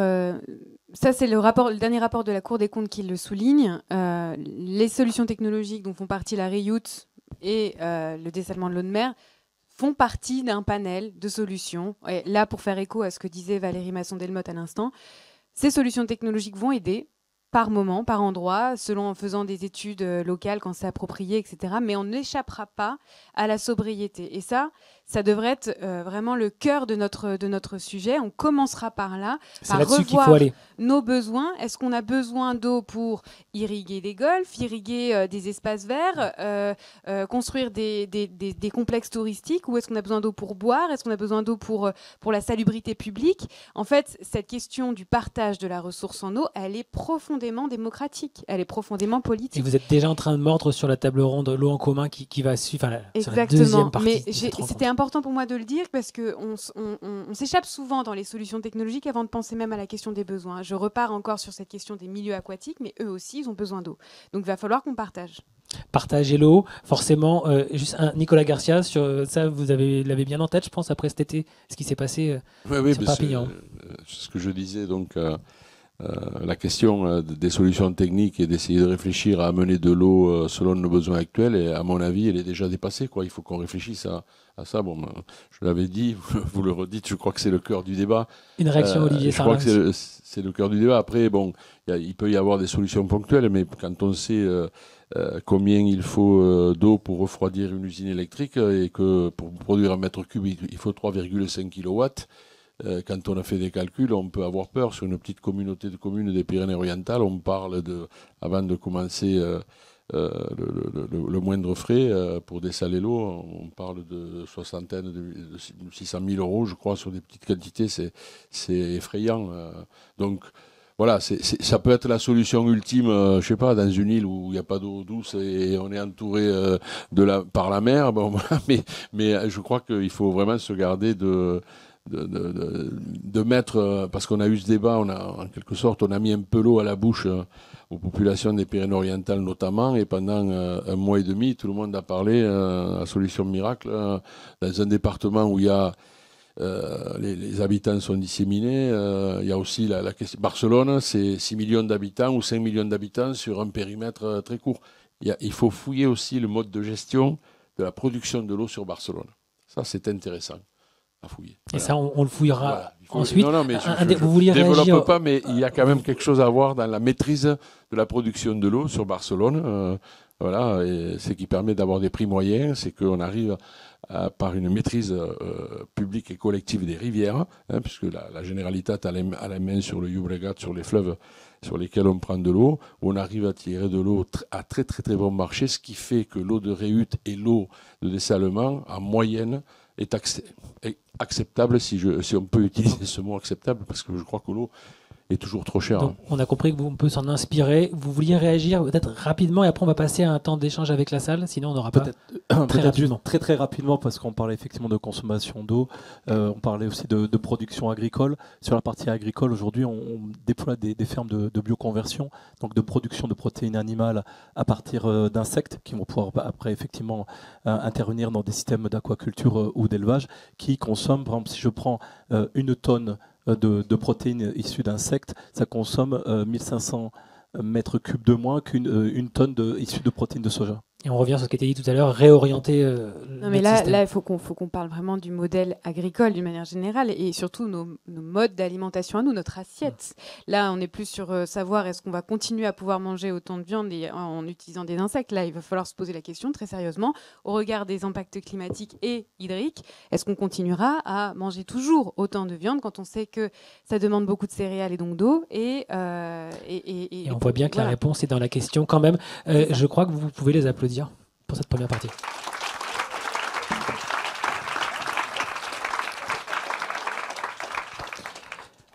ça, c'est le dernier rapport de la Cour des comptes qui le souligne. Les solutions technologiques dont font partie la ReUse et le dessalement de l'eau de mer font partie d'un panel de solutions. Et là, pour faire écho à ce que disait Valérie Masson-Delmotte à l'instant, ces solutions technologiques vont aider par moment, par endroit, en faisant des études locales quand c'est approprié, etc. Mais on n'échappera pas à la sobriété. Et ça devrait être vraiment le cœur de notre sujet. On commencera par là, par revoir nos besoins. Est-ce qu'on a besoin d'eau pour irriguer des golfs, irriguer des espaces verts, construire des complexes touristiques, ou est-ce qu'on a besoin d'eau pour boire? Est-ce qu'on a besoin d'eau pour la salubrité publique? En fait, cette question du partage de la ressource en eau, elle est profondément démocratique, elle est profondément politique. Et vous êtes déjà en train de mordre sur la table ronde l'eau en commun qui va suivre, sur la Exactement. deuxième partie. Mais c'était important pour moi de le dire parce qu'on s'échappe souvent dans les solutions technologiques avant de penser même à la question des besoins. Je repars encore sur cette question des milieux aquatiques, mais eux aussi, ils ont besoin d'eau. Donc, il va falloir qu'on partage. Partager l'eau, forcément. Juste Nicolas Garcia, sur ça, vous l'avez bien en tête, je pense, après cet été, ce qui s'est passé sur Perpignan. C'est ce que je disais, donc... la question des solutions techniques et d'essayer de réfléchir à amener de l'eau selon nos besoins actuels, et à mon avis, elle est déjà dépassée, quoi. Il faut qu'on réfléchisse à ça. Bon, je l'avais dit, vous le redites, je crois que c'est le cœur du débat. Une réaction, Olivier Sarlat. Je crois que c'est le cœur du débat. Après, bon, il peut y avoir des solutions ponctuelles, mais quand on sait combien il faut d'eau pour refroidir une usine électrique, et que pour produire un mètre cube, il faut 3,5 kilowatts. Quand on a fait des calculs, on peut avoir peur. Sur une petite communauté de communes des Pyrénées-Orientales, on parle avant de commencer le moindre frais pour dessaler l'eau, on parle de soixantaine de 600 000 euros, je crois, sur des petites quantités. C'est effrayant. Donc voilà, ça peut être la solution ultime, je sais pas, dans une île où il n'y a pas d'eau douce et on est entouré par la mer. Bon, voilà, mais je crois qu'il faut vraiment se garder de mettre, parce qu'on a eu ce débat, en quelque sorte, on a mis un peu l'eau à la bouche aux populations des Pyrénées-Orientales notamment, et pendant un mois et demi, tout le monde a parlé à Solution Miracle, dans un département où il y a les habitants sont disséminés, il y a aussi la question. Barcelone, c'est 6 millions d'habitants ou 5 millions d'habitants sur un périmètre très court. Il faut fouiller aussi le mode de gestion de la production de l'eau sur Barcelone. Ça, c'est intéressant à fouiller. Et ça, on le fouillera ensuite. Non, mais vous vouliez je ne développe réagir... pas, mais il y a quand même quelque chose à voir dans la maîtrise de la production de l'eau sur Barcelone. Voilà, et ce qui permet d'avoir des prix moyens, c'est qu'on arrive par une maîtrise publique et collective des rivières, puisque la Generalitat a la main sur le Llobregat, sur les fleuves sur lesquels on prend de l'eau, où on arrive à tirer de l'eau à très très très bon marché, ce qui fait que l'eau de réhute et l'eau de dessalement, en moyenne, est acceptable, si on peut utiliser ce mot acceptable, parce que je crois que l'eau est toujours trop chère. Donc, on a compris qu'on peut s'en inspirer. Vous vouliez réagir peut-être rapidement, et après on va passer à un temps d'échange avec la salle, sinon on n'aura pas... Très rapidement. Très rapidement, parce qu'on parlait effectivement de consommation d'eau, on parlait aussi de production agricole. Sur la partie agricole, aujourd'hui, on déploie des fermes de bioconversion, donc de production de protéines animales à partir d'insectes, qui vont pouvoir après effectivement intervenir dans des systèmes d'aquaculture ou d'élevage, qui consomment, par exemple, si je prends une tonne de protéines issues d'insectes, ça consomme 1500 mètres cubes de moins qu'une tonne issues de protéines de soja. Et on revient sur ce qui a été dit tout à l'heure, réorienter non, mais là, il faut qu'on parle vraiment du modèle agricole d'une manière générale, et surtout nos modes d'alimentation à nous, notre assiette. Là, on n'est plus sur savoir est-ce qu'on va continuer à pouvoir manger autant de viande en utilisant des insectes. Là, il va falloir se poser la question très sérieusement, au regard des impacts climatiques et hydriques, est-ce qu'on continuera à manger toujours autant de viande quand on sait que ça demande beaucoup de céréales et donc d'eau et on voit bien que la réponse est dans la question quand même. Je crois que vous pouvez les applaudir pour cette première partie.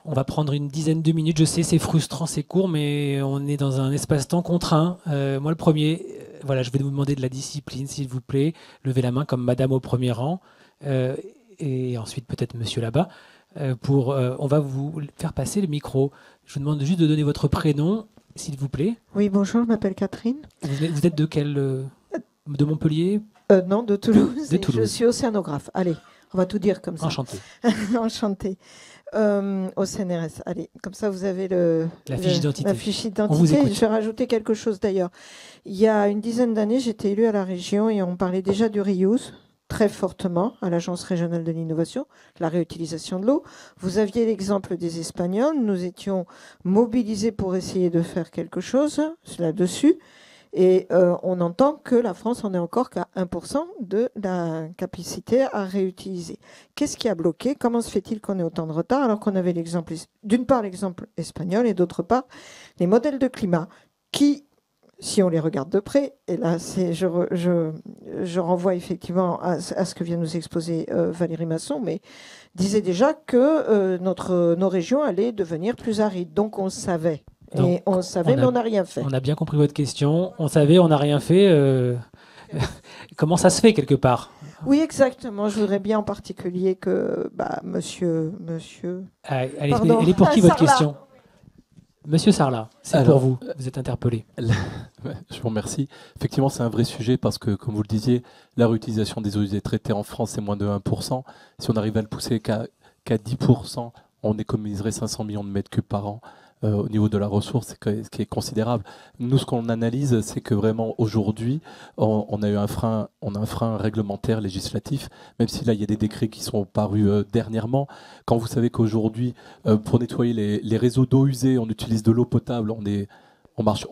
On va prendre une dizaine de minutes. Je sais, c'est frustrant, c'est court, mais on est dans un espace-temps contraint. Moi, le premier, voilà, je vais vous demander de la discipline, s'il vous plaît. Levez la main comme madame au premier rang. Et ensuite, peut-être monsieur là-bas. On va vous faire passer le micro. Je vous demande juste de donner votre prénom, s'il vous plaît. Oui, bonjour, je m'appelle Catherine. Vous êtes de quel... de Montpellier? Non, de Toulouse. De Toulouse. Je suis océanographe. Allez, on va tout dire comme ça. Enchanté. Enchanté. Au CNRS. Allez, comme ça vous avez la fiche d'identité. La fiche d'identité. Je vais rajouter quelque chose d'ailleurs. Il y a une dizaine d'années, j'étais élue à la région et on parlait déjà du reuse. très fortement à l'Agence régionale de l'innovation, la réutilisation de l'eau. Vous aviez l'exemple des Espagnols. Nous étions mobilisés pour essayer de faire quelque chose là-dessus. Et on entend que la France en est encore qu'à 1% de la capacité à réutiliser. Qu'est-ce qui a bloqué? Comment se fait-il qu'on ait autant de retard alors qu'on avait l'exemple, d'une part l'exemple espagnol et d'autre part les modèles de climat qui, si on les regarde de près, et là je renvoie effectivement à ce que vient nous exposer Valérie Masson, mais disait déjà que nos régions allaient devenir plus arides. Donc on savait. Donc, et on savait, mais on n'a rien fait. On a bien compris votre question. On savait, on n'a rien fait. Comment ça se fait quelque part? Oui, exactement. Je voudrais bien en particulier que monsieur... Elle Pardon. est pour qui votre Sarlat. question? Monsieur Sarlat, c'est Alors, pour vous. Vous êtes interpellé. Je vous remercie. Effectivement, c'est un vrai sujet parce que, comme vous le disiez, la réutilisation des eaux usées traitées en France, c'est moins de 1%. Si on arrive à le pousser qu'à 10%, on économiserait 500 millions de mètres cubes par an. Au niveau de la ressource, ce qui est considérable. Nous, ce qu'on analyse, c'est que vraiment aujourd'hui, on a un frein réglementaire, législatif, même si là, il y a des décrets qui sont parus dernièrement. Quand vous savez qu'aujourd'hui, pour nettoyer les réseaux d'eau usée, on utilise de l'eau potable, on marche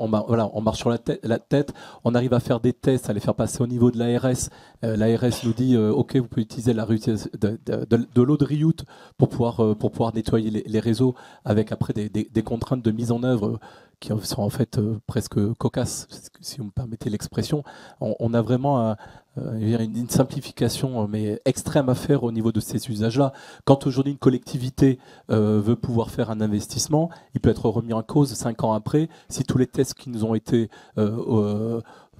sur la tête, on arrive à faire des tests, à les faire passer au niveau de l'ARS. L'ARS nous dit OK, vous pouvez utiliser de l'eau de Riout pour pouvoir nettoyer les réseaux avec après des contraintes de mise en œuvre qui sont en fait presque cocasses, si vous me permettez l'expression. On a vraiment une simplification mais extrême à faire au niveau de ces usages-là. Quand aujourd'hui une collectivité veut pouvoir faire un investissement, il peut être remis en cause 5 ans après si tous les tests qui nous ont été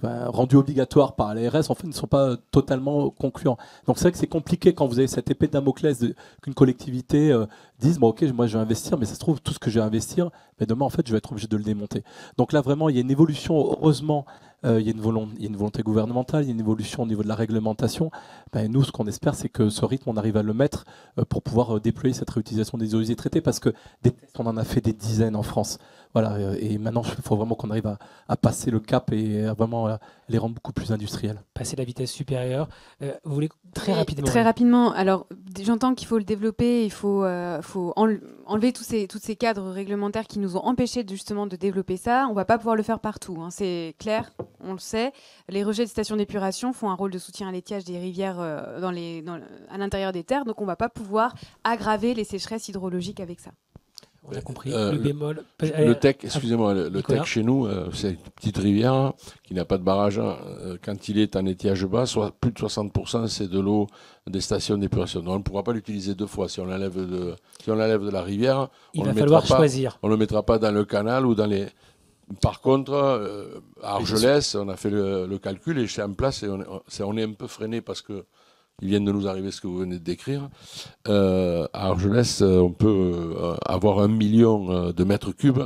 rendus obligatoires par l'ARS en fait ne sont pas totalement concluants. Donc c'est vrai que c'est compliqué quand vous avez cette épée de Damoclès qu'une collectivité dise bon, ok, moi je vais investir, mais ça se trouve tout ce que je vais investir, mais demain en fait je vais être obligé de le démonter. Donc là vraiment il y a une évolution, heureusement. Il y a une volonté gouvernementale, il y a une évolution au niveau de la réglementation. Nous, ce qu'on espère, c'est que ce rythme, on arrive à le mettre pour pouvoir déployer cette réutilisation des eaux usées traitées, parce que des tests, on en a fait des dizaines en France. Voilà, et maintenant, il faut vraiment qu'on arrive à passer le cap et à vraiment les rendre beaucoup plus industriels. Passer la vitesse supérieure. Vous voulez très Oui, rapidement? Très rapidement. Alors, j'entends qu'il faut le développer, il faut enlever tous ces cadres réglementaires qui nous ont empêchés justement de développer ça. On ne va pas pouvoir le faire partout, hein, c'est clair, on le sait. Les rejets de stations d'épuration font un rôle de soutien à l'étiage des rivières à l'intérieur des terres, donc on ne va pas pouvoir aggraver les sécheresses hydrologiques avec ça. On a compris. Le bémol. Le TEC, excusez-moi, le Nicolas. TEC chez nous, c'est une petite rivière qui n'a pas de barrage. Quand il est en étiage bas, plus de 60%, c'est de l'eau des stations d'épuration. Donc on ne pourra pas l'utiliser deux fois. Si on l'enlève de la rivière, Il va falloir choisir. On ne le mettra pas dans le canal ou dans les... Par contre, à Argelès, on a fait le calcul et c'est en place et on est un peu freiné parce que il vient de nous arriver ce que vous venez de décrire. À Argelès, on peut avoir 1 million de mètres cubes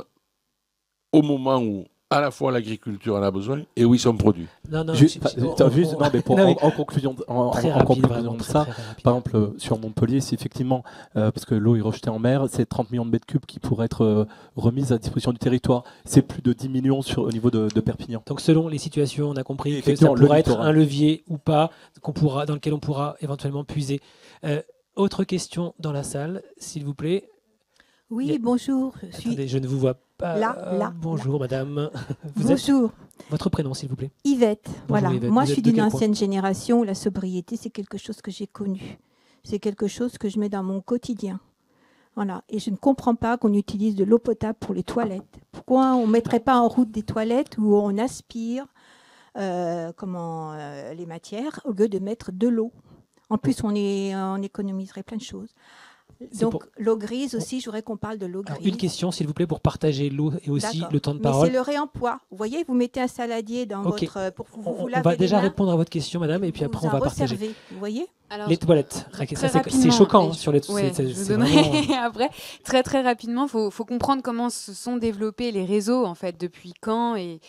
au moment où à la fois l'agriculture en a besoin et où ils sont produits. Non, En conclusion de ça, par exemple sur Montpellier, c'est effectivement, parce que l'eau est rejetée en mer, c'est 30 millions de mètres cubes qui pourraient être remis à disposition du territoire. C'est plus de 10 millions au niveau de Perpignan. Donc selon les situations, on a compris que ça effectivement, pourrait être littoral. un levier ou pas, dans lequel on pourra éventuellement puiser. Autre question dans la salle, s'il vous plaît. Oui, bonjour. Attendez, je ne vous vois pas. Là, Bonjour, madame. Vous êtes Bonjour, votre prénom, s'il vous plaît. Yvette. Voilà. Yvette. Moi, Vous je suis êtes de d'une quel coin? ancienne génération où la sobriété, c'est quelque chose que j'ai connu. C'est quelque chose que je mets dans mon quotidien. Voilà. Et je ne comprends pas qu'on utilise de l'eau potable pour les toilettes. Pourquoi on ne mettrait pas en route des toilettes où on aspire les matières au lieu de mettre de l'eau? En plus, on économiserait plein de choses. Donc, l'eau grise aussi, je voudrais qu'on parle de l'eau grise. Alors, une question, s'il vous plaît, pour partager l'eau et aussi D'accord. le temps de Mais parole. c'est le réemploi. Vous voyez, vous mettez un saladier dans Ok. votre... Pour vous On laver va les déjà mains, répondre à votre question, madame, et puis vous après, on en va partager. resservez. Vous voyez? Alors, Les toilettes. très Ça, c'est rapidement, choquant et sur les ouais, c'est je vous c'est donnerai vraiment- après. Très rapidement, faut comprendre comment se sont développés les réseaux, en fait, depuis quand et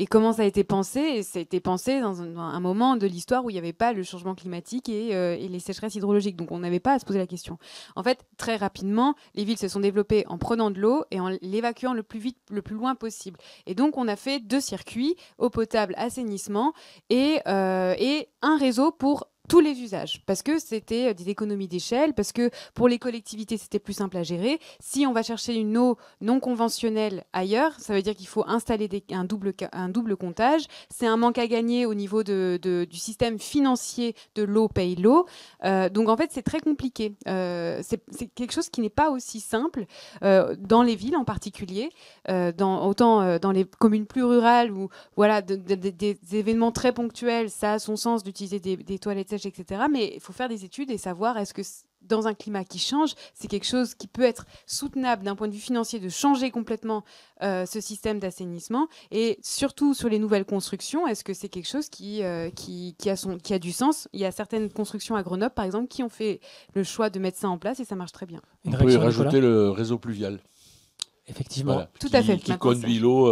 comment ça a été pensé. Et ça a été pensé dans un moment de l'histoire où il n'y avait pas le changement climatique et les sécheresses hydrologiques. Donc, on n'avait pas à se poser la question. En fait, très rapidement, les villes se sont développées en prenant de l'eau et en l'évacuant le plus vite, le plus loin possible. Et donc, on a fait 2 circuits, eau potable, assainissement, et un réseau pour tous les usages, parce que c'était des économies d'échelle, parce que pour les collectivités, c'était plus simple à gérer. Si on va chercher une eau non conventionnelle ailleurs, ça veut dire qu'il faut installer un double comptage. C'est un manque à gagner au niveau du système financier de l'eau paye l'eau. Donc en fait, c'est très compliqué. C'est quelque chose qui n'est pas aussi simple dans les villes en particulier, autant dans les communes plus rurales où voilà, des événements très ponctuels, ça a son sens d'utiliser des toilettes sèches, etc. Mais il faut faire des études et savoir est-ce que dans un climat qui change, c'est quelque chose qui peut être soutenable d'un point de vue financier de changer complètement ce système d'assainissement, et surtout sur les nouvelles constructions, est-ce que c'est quelque chose qui a du sens? Il y a certaines constructions à Grenoble, par exemple, qui ont fait le choix de mettre ça en place et ça marche très bien. On peut y rajouter le réseau pluvial. Effectivement. Voilà, tout à fait. Qui conduit l'eau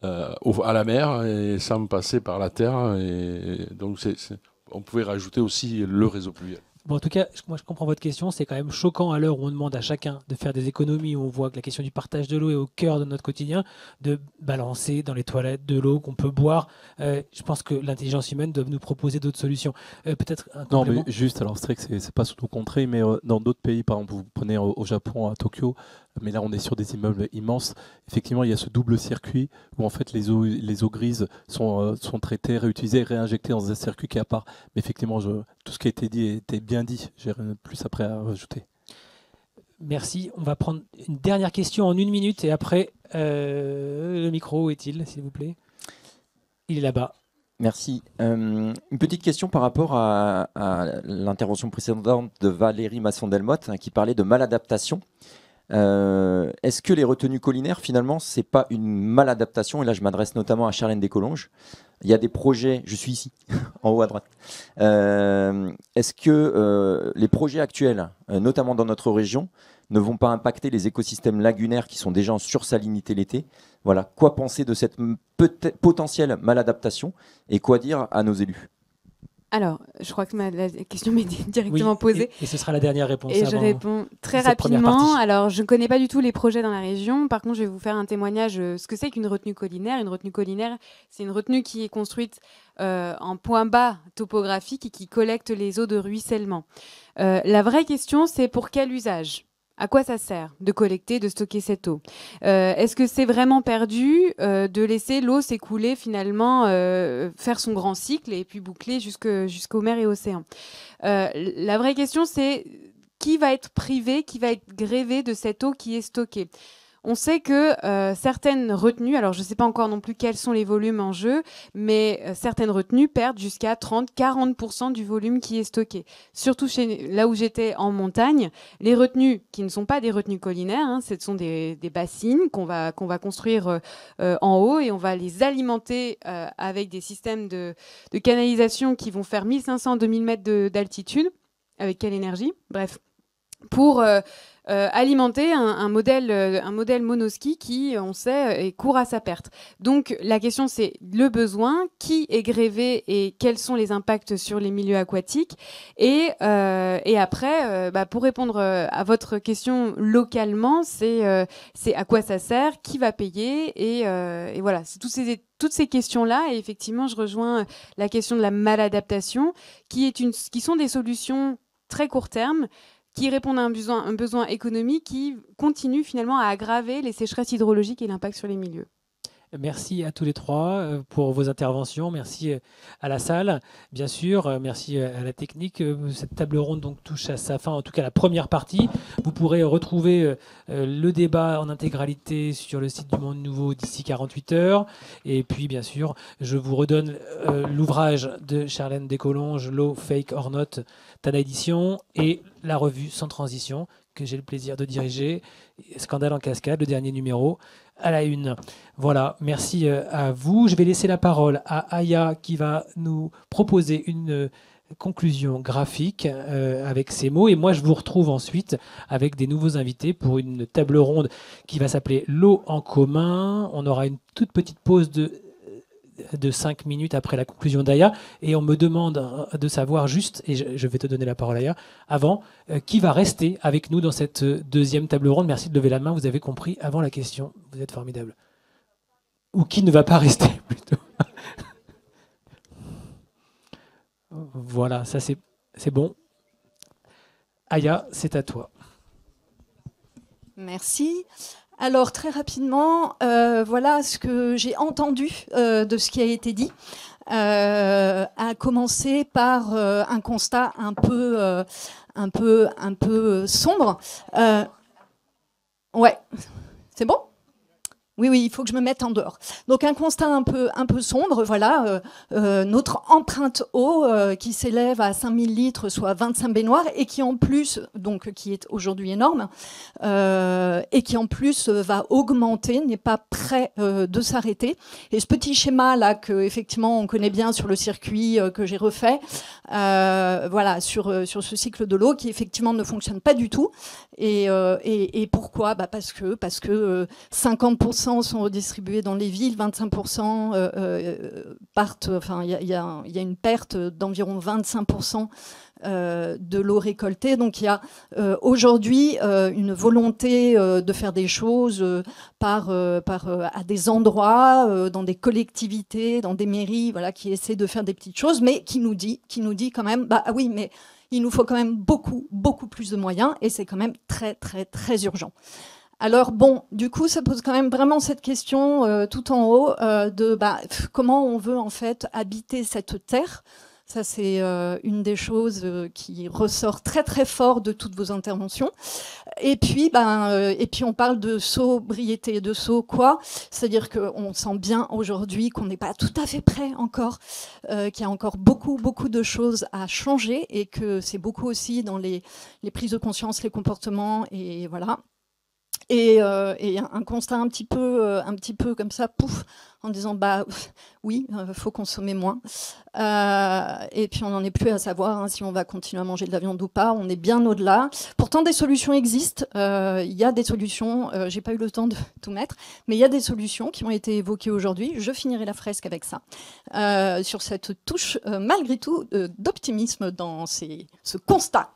à la mer et sans passer par la terre. Et donc on pouvait rajouter aussi le réseau pluvial. Bon, en tout cas, moi je comprends votre question. C'est quand même choquant à l'heure où on demande à chacun de faire des économies, où on voit que la question du partage de l'eau est au cœur de notre quotidien, de balancer dans les toilettes de l'eau qu'on peut boire. Je pense que l'intelligence humaine doit nous proposer d'autres solutions. Peut-être un complément. Non, mais juste, alors c'est vrai que c'est pas sous nos contrées, mais dans d'autres pays, par exemple, vous prenez au Japon, à Tokyo, mais là on est sur des immeubles immenses. Effectivement, il y a ce double circuit où en fait les eaux grises sont traitées, réutilisées, réinjectées dans un circuit qui est à part. Mais effectivement, tout ce qui a été dit était bien dit. J'ai rien de plus après à rajouter. Merci. On va prendre une dernière question en 1 minute et après, le micro, où est-il, s'il vous plaît? Il est là-bas. Merci. Une petite question par rapport à l'intervention précédente de Valérie Masson-Delmotte, qui parlait de maladaptation. Est-ce que les retenues collinaires, finalement, c'est pas une maladaptation? Et là, je m'adresse notamment à Charlène Descolonges. Il y a des projets, je suis ici, en haut à droite. Est-ce que les projets actuels, notamment dans notre région, ne vont pas impacter les écosystèmes lagunaires qui sont déjà en sursalinité l'été? Voilà, quoi penser de cette potentielle maladaptation et quoi dire à nos élus? Alors, je crois que la question m'est directement posée. Et ce sera la dernière réponse. Et je réponds très rapidement. Alors, je ne connais pas du tout les projets dans la région. Par contre, je vais vous faire un témoignage. Ce que c'est qu'une retenue collinaire. Une retenue collinaire, c'est une retenue qui est construite en point bas topographique et qui collecte les eaux de ruissellement. La vraie question, c'est pour quel usage ? À quoi ça sert de collecter, de stocker cette eau? Est-ce que c'est vraiment perdu de laisser l'eau s'écouler finalement, faire son grand cycle et puis boucler jusqu'aux mers et océans? La vraie question, c'est qui va être privé, qui va être grévé de cette eau qui est stockée? On sait que certaines retenues, alors je ne sais pas encore non plus quels sont les volumes en jeu, mais certaines retenues perdent jusqu'à 30-40% du volume qui est stocké. Surtout là où j'étais en montagne, les retenues qui ne sont pas des retenues collinaires, hein, ce sont des bassines qu'on va construire en haut et on va les alimenter avec des systèmes de canalisation qui vont faire 1500-2000 mètres d'altitude. Avec quelle énergie? Bref. Pour alimenter un modèle monoski qui, on sait, court à sa perte. Donc la question, c'est le besoin, qui est grévé et quels sont les impacts sur les milieux aquatiques. Et après, pour répondre à votre question localement, c'est à quoi ça sert, qui va payer, et voilà, c'est toutes ces questions-là. Et effectivement, je rejoins la question de la maladaptation, qui sont des solutions très court terme, qui répondent à un besoin économique qui continue finalement à aggraver les sécheresses hydrologiques et l'impact sur les milieux. Merci à tous les trois pour vos interventions. Merci à la salle, bien sûr. Merci à la technique. Cette table ronde donc touche à sa fin, en tout cas la première partie. Vous pourrez retrouver le débat en intégralité sur le site du Monde Nouveau d'ici 48 heures. Et puis, bien sûr, je vous redonne l'ouvrage de Charlène Descolonges, L'eau, fake or not, Tana Édition, et la revue Sans Transition, que j'ai le plaisir de diriger. Scandale en cascade, le dernier numéro, à la une. Voilà, merci à vous. Je vais laisser la parole à Aya qui va nous proposer une conclusion graphique avec ces mots. Et moi, je vous retrouve ensuite avec des nouveaux invités pour une table ronde qui va s'appeler L'eau en commun. On aura une toute petite pause de 5 minutes après la conclusion d'Aya, et on me demande de savoir juste, et je vais te donner la parole Aya, avant, qui va rester avec nous dans cette deuxième table ronde. Merci de lever la main, vous avez compris avant la question, vous êtes formidable. Ou qui ne va pas rester plutôt. Voilà, ça c'est bon. Aya, c'est à toi. Merci. Alors très rapidement, voilà ce que j'ai entendu de ce qui a été dit. À commencer par un constat un peu sombre. Ouais, c'est bon ? Oui, oui, il faut que je me mette en dehors. Donc un constat un peu sombre, voilà, notre empreinte eau qui s'élève à 5000 litres, soit 25 baignoires, et qui en plus, donc qui est aujourd'hui énorme, et qui en plus va augmenter, n'est pas prêt de s'arrêter. Et ce petit schéma là que effectivement on connaît bien sur le circuit que j'ai refait, voilà, sur ce cycle de l'eau qui effectivement ne fonctionne pas du tout. Et pourquoi ? Parce que 50% sont redistribués dans les villes, 25% partent. Enfin, il y a une perte d'environ 25% de l'eau récoltée. Donc il y a aujourd'hui une volonté de faire des choses à des endroits, dans des collectivités, dans des mairies, voilà, qui essaient de faire des petites choses, mais qui nous dit quand même, ah oui, mais il nous faut quand même beaucoup plus de moyens, et c'est quand même très urgent. Alors bon, du coup, ça pose quand même vraiment cette question tout en haut de comment on veut en fait habiter cette terre. Ça, c'est une des choses qui ressort très fort de toutes vos interventions. Et puis on parle de sobriété, de quoi ? C'est-à-dire qu'on sent bien aujourd'hui qu'on n'est pas tout à fait prêt encore, qu'il y a encore beaucoup de choses à changer, et que c'est beaucoup aussi dans les prises de conscience, les comportements, et voilà. Et un constat un petit peu comme ça, pouf, en disant oui, faut consommer moins. Et puis on n'en est plus à savoir si on va continuer à manger de la viande ou pas. On est bien au-delà. Pourtant, des solutions existent. Il y a des solutions. J'ai pas eu le temps de tout mettre, mais il y a des solutions qui ont été évoquées aujourd'hui. Je finirai la fresque avec ça, sur cette touche malgré tout d'optimisme dans ce constat.